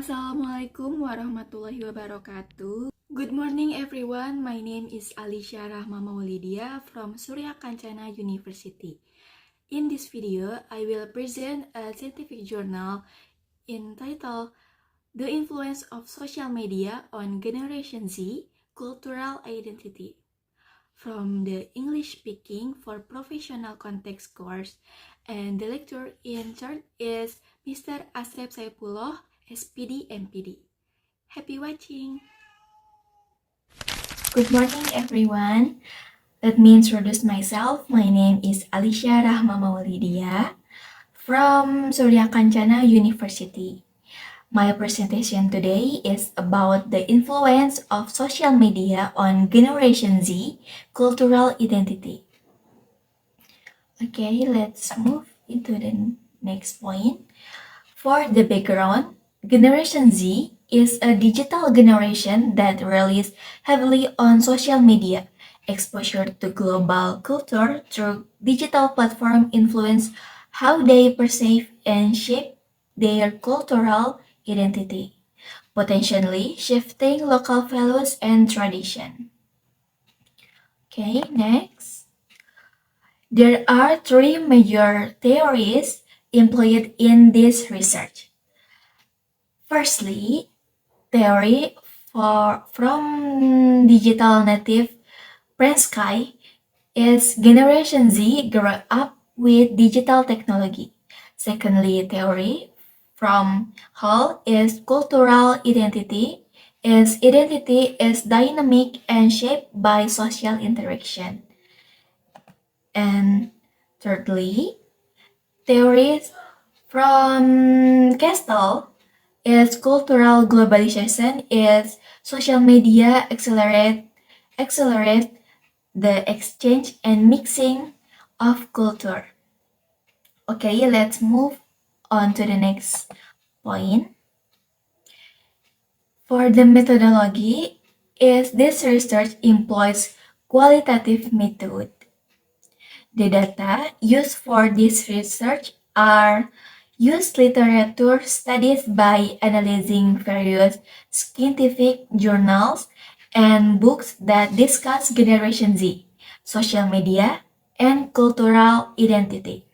Assalamualaikum warahmatullahi wabarakatuh. Good morning everyone, my name is Alisha Rahma Maulidia from Surya Kancana University. In this video, I will present a scientific journal entitled The Influence of Social Media on Generation Z, Cultural Identity. From the English Speaking for Professional Context course, and the lecturer in charge is Mr. Asep Saipullah, SPD MPD. Happy watching! Good morning, everyone. Let me introduce myself. My name is Alisha Rahma Maulidia from Surya Kancana University. My presentation today is about the influence of social media on Generation Z cultural identity. Okay, let's move into the next point. For the background, Generation Z is a digital generation that relies heavily on social media. Exposure to global culture through digital platform influence how they perceive and shape their cultural identity, potentially shifting local values and tradition. Okay, next. There are three major theories employed in this research. Firstly, theory from digital native Prensky is Generation Z grew up with digital technology. Secondly, theory from Hall is cultural identity. Its identity is dynamic and shaped by social interaction. And thirdly, theories from Castle is cultural globalization is social media accelerate the exchange and mixing of culture. Okay, let's move on to the next point. For the methodology, is this research employs qualitative method. The data used for this research are used literature studies by analyzing various scientific journals and books that discuss Generation Z, social media, and cultural identity.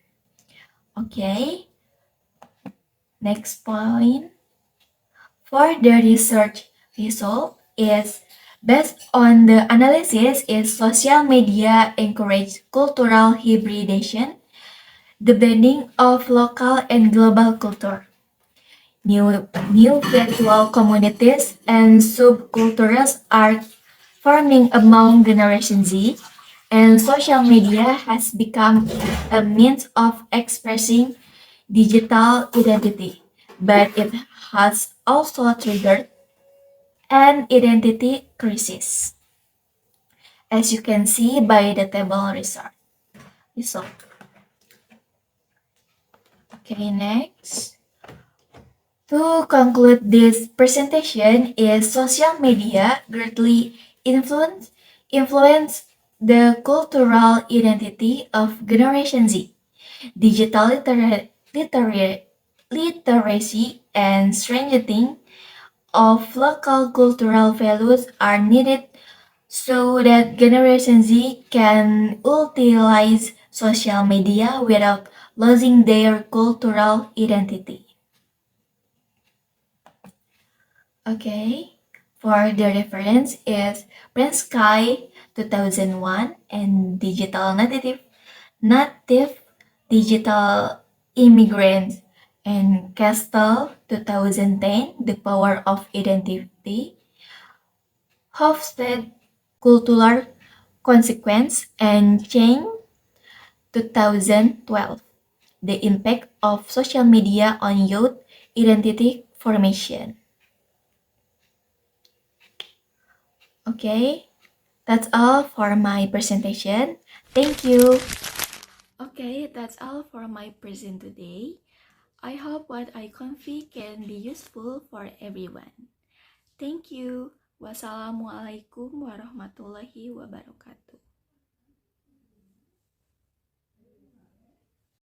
Okay, next point. For the research result is based on the analysis is social media encourage cultural hybridization, the blending of local and global culture. New virtual communities and subcultures are forming among Generation Z, and social media has become a means of expressing digital identity, but it has also triggered an identity crisis, as you can see by the table result. Okay, next. To conclude this presentation is social media greatly influence the cultural identity of Generation Z. Digital literacy and strengthening of local cultural values are needed so that Generation Z can utilize social media without losing their cultural identity. Okay, for the reference is Prensky 2001 and native digital immigrants and Castle 2010 The Power of Identity, Hofstede Cultural Consequence and Change 2012 The Impact of Social Media on Youth Identity Formation. Okay, that's all for my presentation. Thank you. Okay, that's all for my present today. I hope what I convey can be useful for everyone. Thank you. Wassalamualaikum warahmatullahi wabarakatuh.